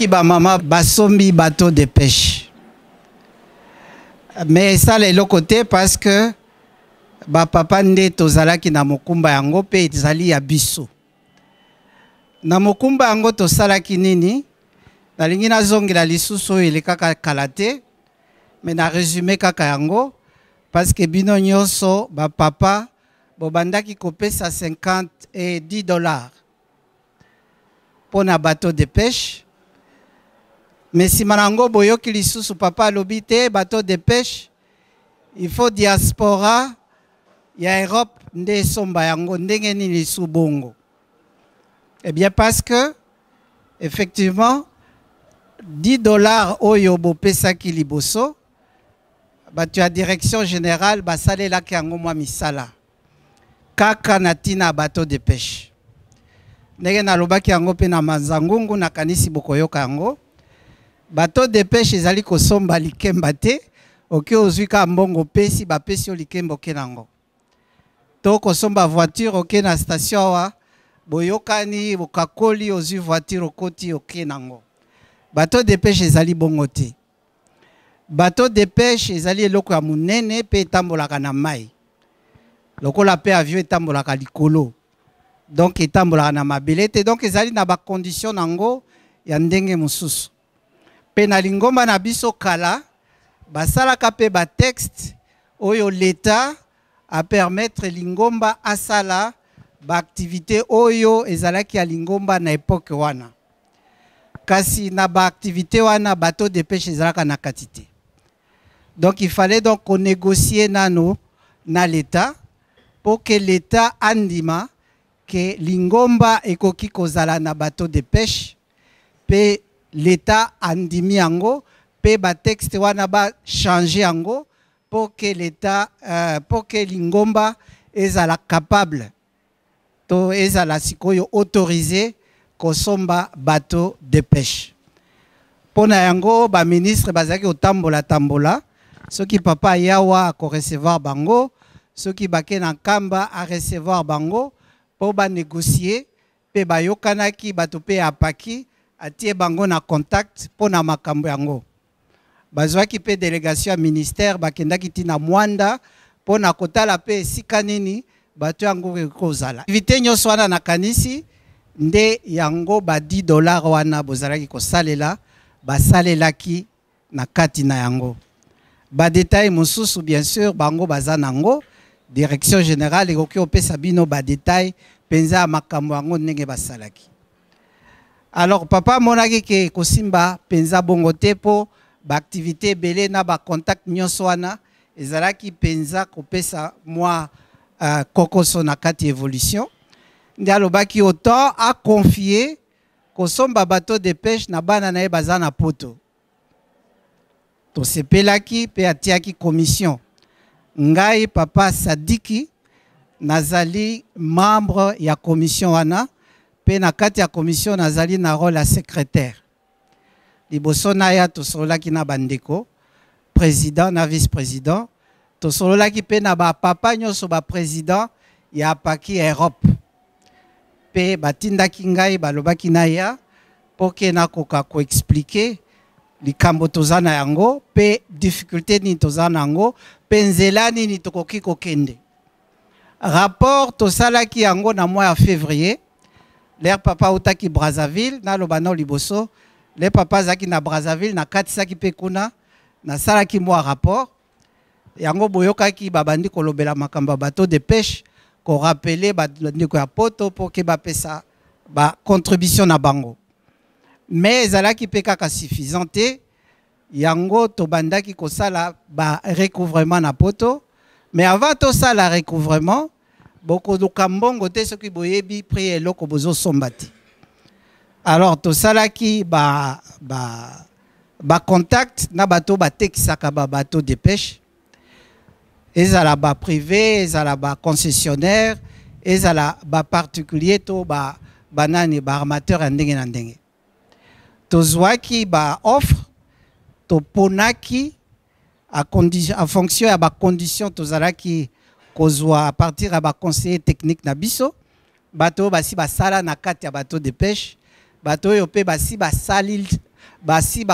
Qui ba maman basombi bateau de pêche. Mais ça les l'autre côté parce que ba papa nde tozala ki na mokumba yango pe ezali ya biso. Na mokumba yango tosala ki nini? Na lingi na zongela lisusu ele kaka kalate. Mais na résumé kaka yango parce que bino nyonso ba papa bobanda ki kopesa 50 et 10 dollars pour na bateau de pêche. Mais si manango boyoki lisusu papa lobite bateau de pêche, il faut diaspora ya Europe nde somba yango ndenge ni lisu bongo. Eh bien parce que effectivement 10 dollars oyo bopesa ki liboso batu ya direction générale basale la ki yango mwa misala kaka natina bateau de pêche. Ndenge na lobaki yango pe na manzangungu na kanisi bokoyoka yango. Bateau de pêche ezali kosomba likemba te oke ozwika mbongo pesi bapesi yo likemba oke nango. To kosomba voiture oke na station wa boyokani bokakoli ozwi voiture okoti oke nango. Bateau de pêche ezali bongo te. Bateau de pêche ezali eloko ya munene pe etambolaka na mai. Lokola pe avion etambolaka likolo. Donc etambolaka na mabele te donc ezali na ba condition nango ya ndenge mosusu. Pe na lingomba na biso kala basalaka pe ba texte oyo l'État a permettre lingomba asala ba activité oyo ezalaki ya lingomba na époque wana. Kasi na ba activité wana bateau de pêche ezalaka na quantité. Donc il fallait donc qu'on négocie nano na l'État pour que l'État andima que lingomba ekoki kozala na bateau de pêche pe l'État andimi yango pe ba texte wana ba changer yango pour que l'État pour que lingomba ezala capable to ezala sikoyo autorisé kosomba bateau de pêche. Pona yango ba ministre bazaki otambola tambola soki papa yawa ko recevoir bango soki bake na kamba a recevoir bango pour ba négocier pe ba yokanaki bato pe apaki atie bango na contact pour na makambo yango. Bazwaki pe délégation ministère bakendaki tina Mwanda pour na kotala pe esika nini bato yango kozala. Activité nyonso wana na kanisi nde yango ba 10 dollars wana bozalaki kosalela basalelaki na kati na yango. Ba détail mosusu bien sûr bango baza nango direction générale ekoki opesa bino ba détail penza makambo yango ndenge basalaki. Alors papa monaki ke kosimba penza bongo te po ba activité belé na ba contact nyonso wana ezalaki penza kopesa moi kokoso na kati évolution. Ndi alobaki autant a confier kosomba bateau de pêche na bana na ye baza na poto. To sepelaki pe atiaki commission. Ngai papa Sadiki nazali membre ya commission wana. Pe na kati ya commission nazali na rôle ya secrétaire. Liboso na ya tosololaki na bandeko, président na vice-président, tosololaki pe na ba papa nyonso ba président ya paki Europe. Pe batindaki ngai balobaki na ya pour que na koka ko expliquer likambo tozana yango pe difficulté ni tozana yango pe nzela nini tokoki kokende. Rapport tosalaki yango na mois ya février. L'air papa utaki Brazzaville na lobano liboso les papas zaki na Brazzaville na kati saki pe kuna na salaki moi rapport yango boyokaki babandi kolobela makamba bateau de pêche ko rappeler ba ndeko ya poto pour que ba pesa ba contribution na bango mais ezalaki pe kaka suffisante yango to bandaki ko sala ba recouvrement na poto mais avant to sala recouvrement beaucoup de kambongo te soki boyebi pri eloko bozo sombati. Alors to salaki ba contact na bateau ba tekisaka ba bateau de pêche. Ezala ba privé, ezala ba concessionnaire, ezala ba particulier to ba banani ba armateur ndenge na ndenge. To zwaki ba offre to ponaki à fonction ya ba condition tozalaki kozwa à partir ya ba conseiller technique na biso bato basi basala na kati ya bateau de pêche bato yo pe basi basali basi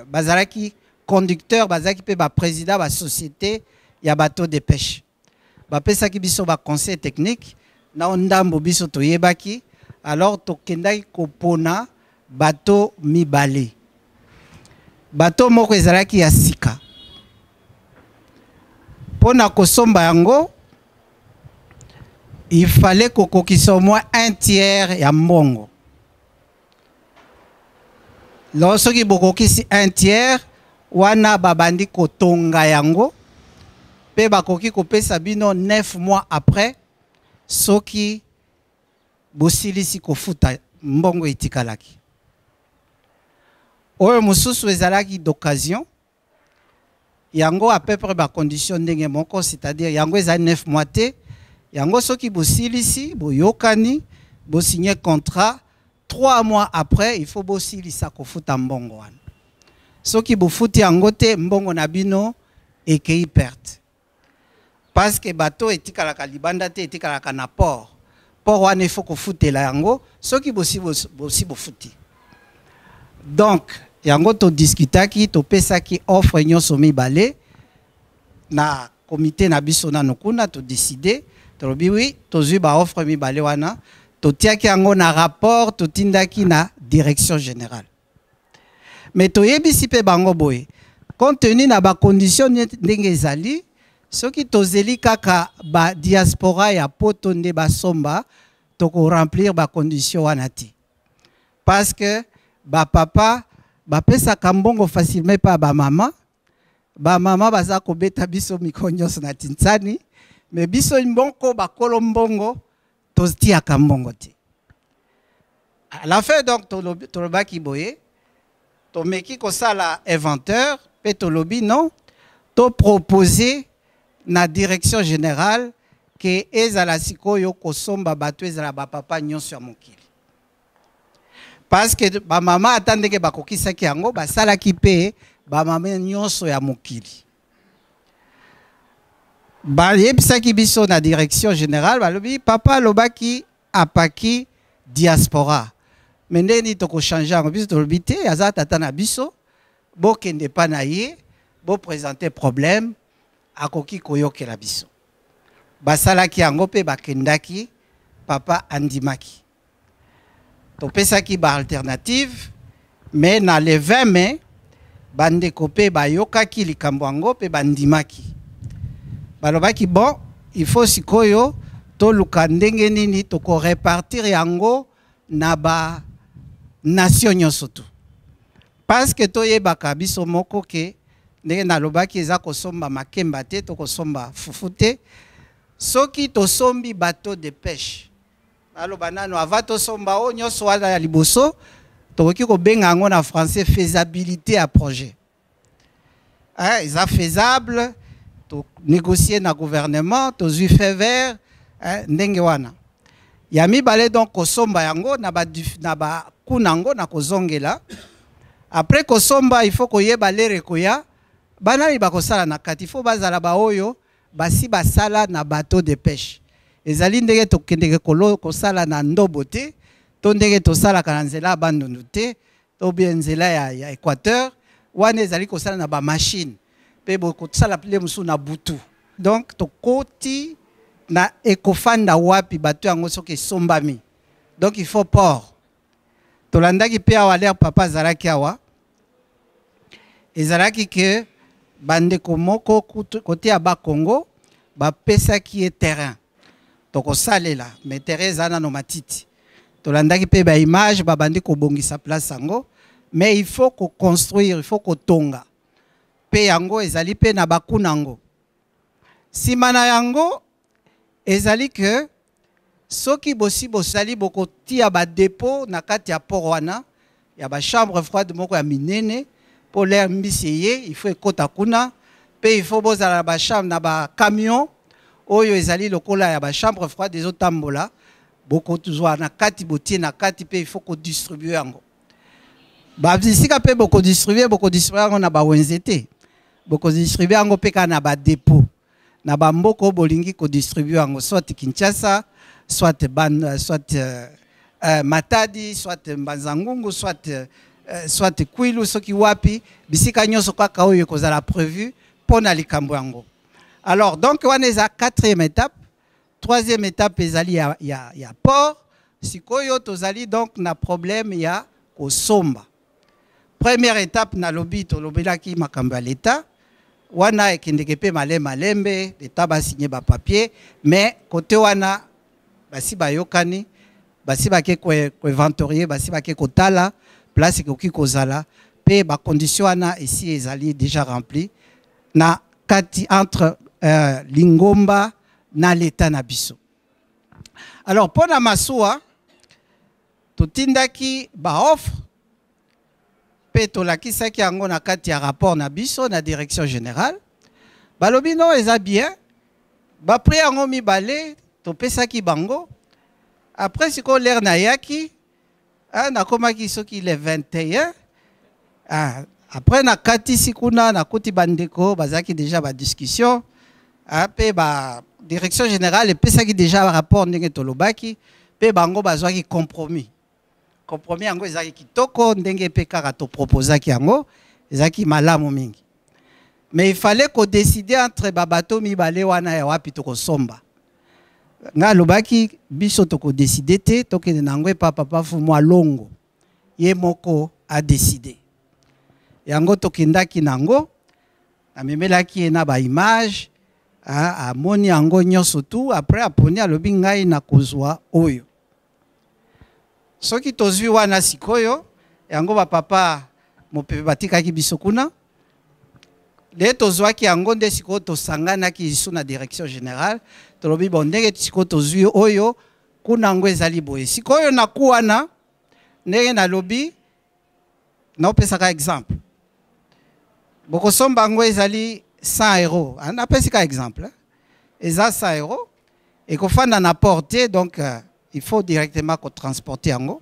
bazalaki conducteur bazalaki pe ba président ba société ya bateau de pêche bapesaki biso ba conseil technique na ndambo biso toyebaki alors tokendaki kopona bateau mibale bateau moko ezalaki ya sika pona kosomba yango il fallait kokokisa au moins 1/3 ya mbongo lorsque bokokisi 1/3 wana babandi kotonga yango pe bakoki kopesa bino 9 mois après soki bosilisi kofuta mbongo itikalaki oyo mususu ezalaki d'occasion yango à peu près ba condition ndenge moko c'est-à-dire yango ezali 9 mois te yango soki bosilisi boyokani bo signer contrat 3 mois après il faut bosilisa kofuta mbongo wana soki bofuti yango te mbongo na bino ekei perte parce que bateau etikalaka libanda te etikalaka na port wana il faut kofutela yango soki bosi bofuti donc yango to discutaki to pesaki offre nyonso mibale na comité na biso na nokuna to décider to lobi oui to zui ba offre mibale wana to tiaki yango na rapport to tindaki na direction générale mais to yebisi pe bango boye compte tenu na ba condition ndenge ezali soki tozeli kaka ba diaspora ya poto nde basomba to ko remplir ba condition wana ti parce que ba papa bapesaka mbongo facilement pa ba mama baza kobeta biso mikonyos na tintsani mais biso mbongo bakolo mbongo tostiaka mbongo te à la fin donc tolobaki boye tomeki kosala inventeur pe tolobi non to proposer na direction générale que ezala sikoyo kosomba bato ezala ba papa nyonso ya mokili parce que ba mama atandeke bakokisaki yango basalaki pe ba mama nyonso ya mokili ba yebisaki biso na direction générale balobi papa lobaki apaki diaspora mendeni toko changer yango biso tolobi te aza tata na biso bokende pa na ye bo présenter problème akoki koyokela biso basalaki yango pe bakendaki papa andimaki topesaki ba alternative mais na le 20 mai bandeko pe bayokaki likambo yango pe bandimaki balobaki bon il faut sikoyo toluka ndenge nini toko répartir yango na ba nation nyonso tu parce que toyebaka biso moko ke ndenge nalobaki eza kosomba makemba te tokosomba fufu te soki tosombi bateau de pêche aloba nano ava tosomba o nyonso wana ya liboso tokoki kobenga yango na français faisabilité à projet eza faisable to négocier na gouvernement tozwi fait vert ndenge wana ya mibale donc kosomba yango na ba kunango na kozongela après kosomba il faut koyeba lere koya banani bakosala na kati il faut bazala ba oyo basi basala na bateau de pêche ezali ndenge tokendeke kosala na ndobo te to ndenge tosalaka na nzela bandundu te to bien nzela ya Équateur wana ezali kosala na ba machine pe bokosala pile musu na butu donc tokoti na ekofanda wapi bateau yango soki esombami donc il faut port tolandaki pe awa l'air papa zalaki awa ezalaki ke bandeko moko côté ya Bakongo bapesaki ye terrain tokosalela mais terrain ezana no matiti tolandaki pe ba image babandi kobongisa place yango mais il faut ko construire il faut ko tonga pe yango ezali pe na bakunango simana yango ezali que soki bosali bokotia ba dépôt na kati ya port wana ya ba chambre froide moko ya minene pour l'air mbiseye il faut ekota kuna pe il faut bozala ba chambre na ba camion oyo ezali lokola ya ba chambre froide des otambola boko tuzwa na kati botie na kati pe il faut ko distribuer yango ba bisika pe boko distribuer yango na ba wenzete boko distribuer yango peka na ba dépôt na ba mboko bolingi ko distribuer yango soit Kinshasa soit Matadi soit Mbanzangungu soit Kwilu soki wapi bisika nyonso kaka oyo kozala prévu pona likambo yango. Alors donc on est à quatrième étape. Troisième étape ezali ya port. Sikoyo tozali donc na problème ya kosomba. Première étape na lobi to lobelaki makambo ya l'État. Wana ekendeke pe malembe l'État ba signer ba papier mais côté wana basi bayokani basi bake ko inventorier basi bake kotala place koki kozala pe ba condition wana ici ezali déjà rempli na kati entre Lingomba na l'État na biso. Alors pour na masuwa totindaki ba offre pe tolakisaki yango na kati ya rapport na biso na direction générale balobi non eza bien ba prix yango mibale topesaki bango après siko l'air na yaki na komaki soki le 21 après na kati sikuna na kuti bandeko bazaki déjà ba discussion pe ba direction générale epesaki déjà rapport ndenge tolobaki pe bango bazwaki compromis yango ezaki kitoko ndenge pe kaka to proposaki yango ezaki malamu mingi mais il fallait qu'on décide entre babato mibale wana ya wapi to kosomba nga lobaki biso to ko décider te to ke nangwe papa fu mwa longo ye moko a décidé yango to kindaki nango amemelaki na ba image amoni yango nyonso tu après aponi alobi ngai na kozwa oyo soki tozwi wana sikoyo yango ba papa mopepe batikaki biso kuna le tozwaki yango nde sikoyo tosanganaki isu na direction générale tolobi bon ndenge sikoyo tozwi oyo kuna yango ezali boye sikoyo na kuwana ndenge nalobi naopesaka exemple bokosomba yango ezali 100 euros. On appelle ça exemple. Et ça, 100 euros. Et qu'on fait dans la portée, donc il faut directement qu'on transporte en go.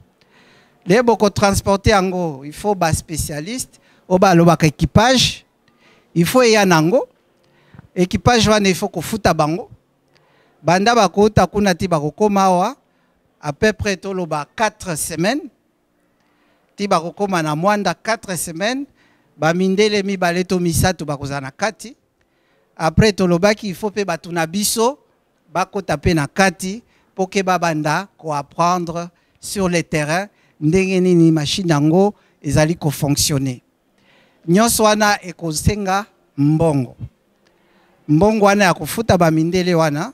Les beaucoup transporter en go, il faut un spécialiste, au bas le équipage, il faut y en go. Équipage il faut qu'on foute à bango. Banda bako takunati bako komawa à peu près tolo ba 4 semaines. Ti bako koma na mwanda 4 semaines. Bamindele mi baleto misato bakozana kati après tolobaki il faut pe batuna biso bako taper na kati pour que babanda ko apprendre sur le terrain ndenge nini machine yango ezali ko fonctionner nyonso wana ekosenga mbongo wana ya kofuta bamindele wana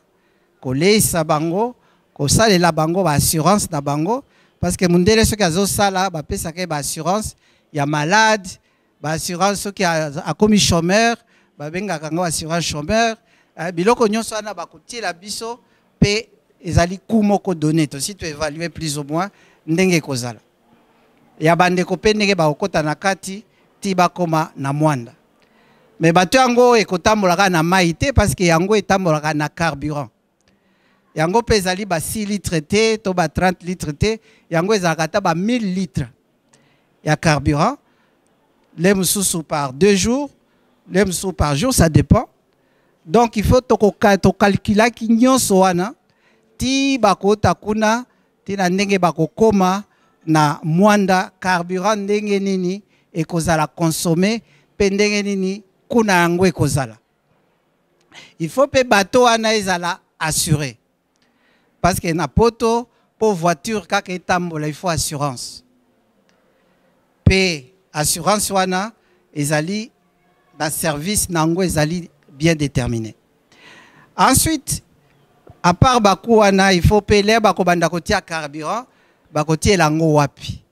ko leisa bango ko salela bango ba assurance na bango parce que mundele soki azo sala ba pesa ke ba assurance ya malade ba assurance qui a commis chômeur ba benga kanga assurance chômeur biloko nyonso ana ba kotiela biso pe ezali kumo ko donner to si tu évaluer plus ou moins ndenge kozala ya bande ko pe ndenge ba okota na kati ti ba koma na mwanda mais bato yango ekotambolaka na maïté parce que yango etambolaka na carburant yango pe ezali ba 6 litres te to ba 30 litres te yango ezalaka ta ba 1000 litres ya carburant. Les moussous par 2 jours, les moussous par jour, ça dépend. Donc il faut calculer qui nyonso wana ti bako takuna ti na ndenge bako koma na mwanda carburant ndenge nini ekozala consommer pe ndenge nini kuna yango ekozala. Il faut pe bateau wana ezala assuré parce que na poto pour voiture kaka etambola il faut assurance. Pe assurance wana ezali dans service nango ezali bien déterminé. Ensuite à part baku wana il faut payer bako banda kotia carburant bako tie lango wapi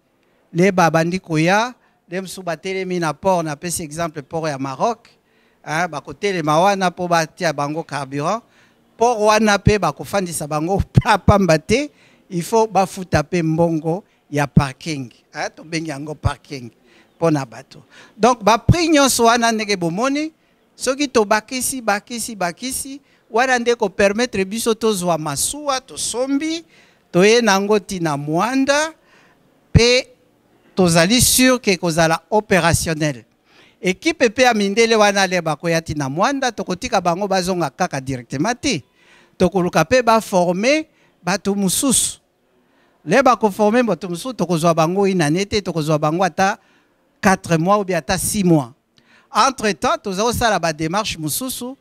les babandi koya les msu batelemi na port na pesi exemple port ya Maroc bako telema wana po batia bango carburant port wana pe bako fandisa bango pamba te il faut bafuta pe mbongo ya parking to bengi yango parking. Donc, ba prix nyonso wana ndenge bomoni soki to bakisi wana ndeko permettre biso tozwa masuwa to sombi to ye nango tina mwanda pe tozali sûr que kozala opérationnel équipe pe ya mindele wana le bakoyati na mwanda tokotika bango bazonga kaka directement te tokoluka pe ba former bato mususu le bako former bato mususu tokozwa bango inane te tokozwa bango ata 4 mois ou bien ata 6 mois entre temps tozao sala ba démarche mususu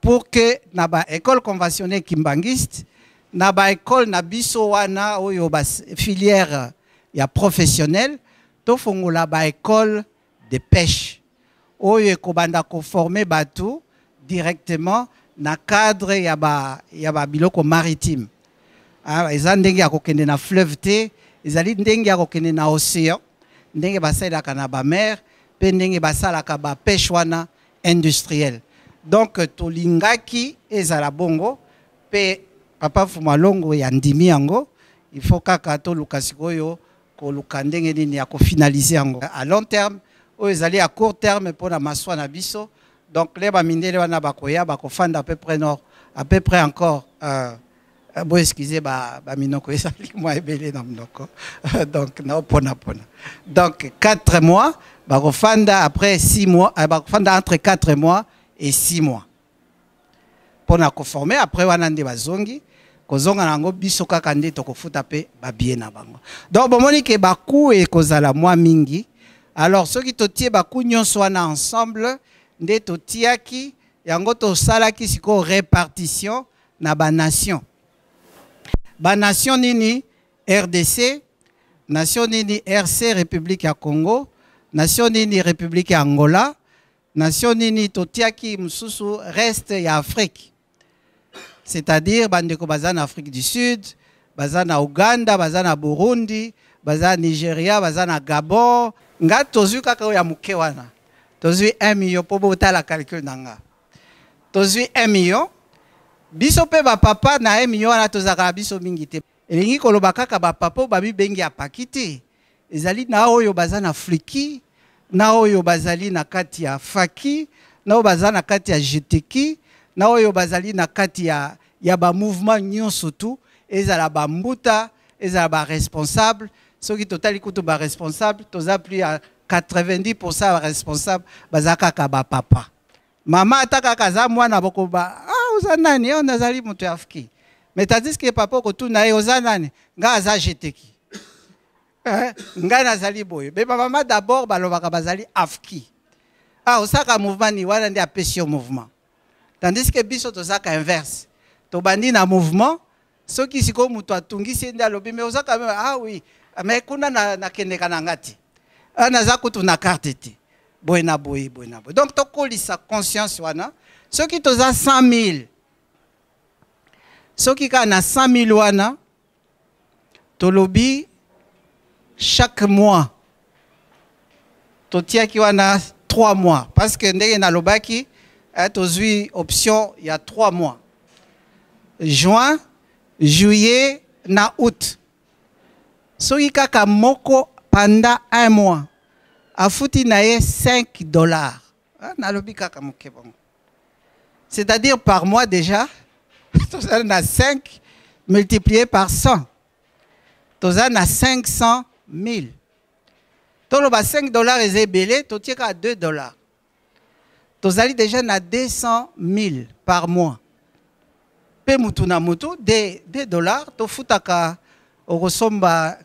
pour que na ba école conventionnelle kimbangiste na ba école na biso wana oyo ba filière ya professionnel to fongola ba école de pêche oyo ekobanda ko former bato directement na cadre ya ba biloko maritime eza ndenge ya kokende na fleuve te ezali ndenge ya kokende na océan ndenge basalaka na ba mer pe ndenge basalaka ba pêche wana industrielle donc tolingaki ezala bongo pe papa Fumalongo ya ndimi yango il faut kaka toluka sikoyo koluka ndenge nini ya kofinaliser yango à long terme oyo ezali à court terme pour na maswa na biso donc les bamindele wana bakoya bakofanda à peu près encore bon excusez ba minoko ezali moi ebele na minoko donc na pona donc 4 mois bakofanda après 6 mois bakofanda entre 4 mois et 6 mois pour na conformer après wana nde bazongi kozonga nango biso kaka nde tokofuta pe ba bien na bango donc bomoni ke baku e kozala mwa mingi alors ceux qui totie baku nyonso wana ensemble nde totiaki yango tosalaki siko répartition na ba nation nini RDC nation nini RC République ya Congo nation nini République ya Angola nation nini totiaki mususu reste ya Afrique c'est-à-dire bandeko bazana Afrique du Sud bazana Uganda bazana Burundi bazana Nigeria bazana Gabon nga tozwi kaka ya muke wana tozwi 1 million po botala calcul nanga tozwi 1 million biso pe ba papa na 1 million wana tozaka biso mingi te elingi koloba kaka ba papa babi bengi ya pakite ezali na oyo bazana Afriki na oyo bazali na kati ya Faki na oyo bazana kati ya JTK na oyo bazali na kati ya ba mouvement nyonso tu ezala ba mbuta ezala ba responsable soki totali kutu ba responsable toza plus à 90% ba responsable bazaka ka ba papa mama ataka kaza mwana bokoba oza nani on azali mutu afiki mais tandis que papa ko tuna e oza nani nga aza jeteki nga nazali boye be mama d'abord balobaka bazali afiki osaka mouvement ni wana ndi apesio mouvement tandis que biso tozaka inverse tobandi na mouvement soki siko mutu atungisi ndi alobi mais osaka oui mais kuna na kendeka na ngati naza kutu na carte te boye na boye donc tokolisa conscience wana soki toza 100 000 soki ka na 100 000 wana tolobi chaque mois totiaki wana 3 mois parce que ndenge na lobaki tozwi option il y a 3 mois juin juillet na août soki kaka moko pendant 1 mois afuti na ye $5 na lobi kaka moke bongo c'est-à-dire par mois déjà toza na 5 multiplié par 100 toza na 500 000 toloba $5 eza ebele totieka $2 tozali déjà na 200 000 par mois pe mutu na mutu $2 tofutaka okosomba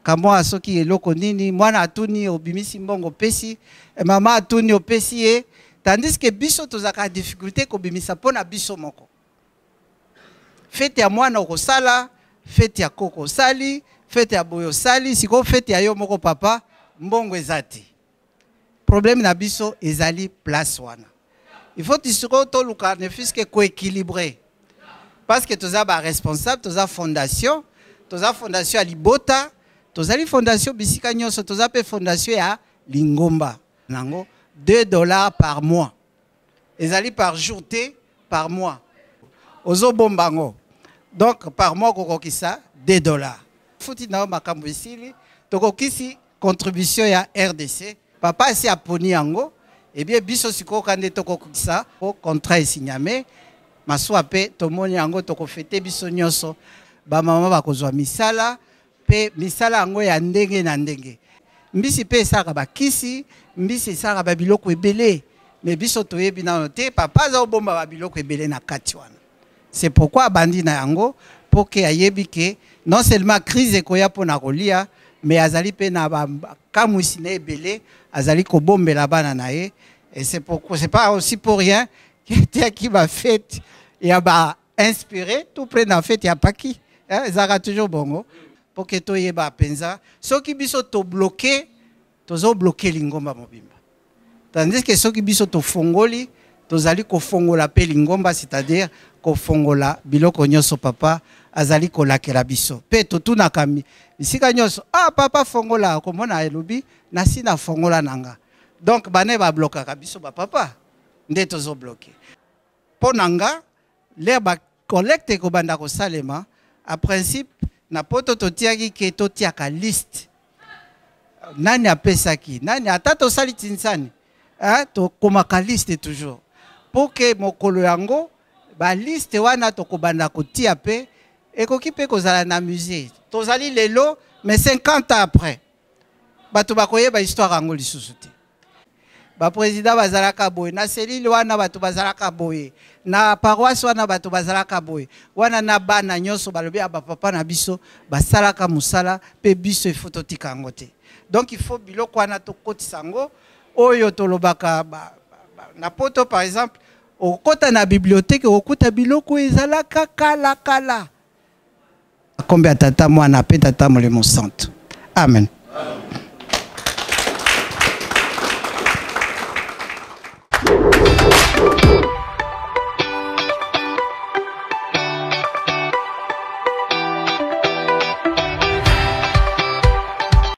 kamwa soki eloko nini mwana atuni obimisi mbongo pesi mama atuni opesi ye tandis que biso tozaka difficulté kobimisa pona biso moko fete ya mwana okosala fete ya koko sali fete ya boyo sali siko fete ya yo moko papa mbongo ezati problème na biso ezali place wana il faut tisiko toluka ne fiske ko équilibré parce que toza ba responsable toza fondation ya libota tozali fondation bisika nyonso toza pe fondation ya lingomba nango $2 par mois ezali par jour te par mois ozo bombango donc par mois kokokisa $2 futi na makambo isili tokokisi contribution ya RDC papa si aponi yango et bien biso sikoka nde tokokisa po contrat esigname maswa pe tomoni yango tokofete biso nyonso ba mama bakozwa misala pe misala yango ya ndenge na ndenge mbisi pe esaka bakisi, mbisi esaka ba biloko ebele. Mais biso toyebi na te papa za obomba ba biloko ebele na kati wana. C'est pourquoi bandi na yango pour que ayebi ke non seulement crise ekoya pona kolia, mais azali pe na ba kamwisi na ebele, azali ko bombela bana na ye. Et c'est pourquoi c'est pas aussi pour rien qui va fête et ba inspiré tout près na fête ya paki. Zara toujours bongo pour que toyeba penza soki biso to bloquer tozo bloquer lingomba mobimba. Tandis que ceux qui biso to fongoli, tozali ko fongola pe lingomba, c'est-à-dire ko fongola biloko nyoso papa azali ko lakela biso. Pe to tuna kami. Bisika nyoso papa fongola ko mona elobi na sina fongola nanga. Donc bane ba bloka ka biso ba papa nde tozo bloquer. Ponanga les ba collecte ko banda ko salema a principe na poto to tiaki ke to tiaka liste. Nani apesaki, nani atato sali tinsani. To komaka liste toujours pour que mokolo yango ba liste wana to kobanda kotia pe ekoki pe kozala na musée tozali lelo mais 50 ans après bato bakoyeba histoire yango lisusu te ba président bazalaka boye na selile wana bato bazalaka boye na paroisse wana bato bazalaka boye wana na bana nyonso balobi ba papa na biso basalaka musala pe biso ifototika yango te. Donc il faut biloko wana to kotisango oyo tolobaka na poto par exemple au kota na bibliothèque au kota biloko ezalaka kala kala combien tata mwana pe tata molimo santo. Amen.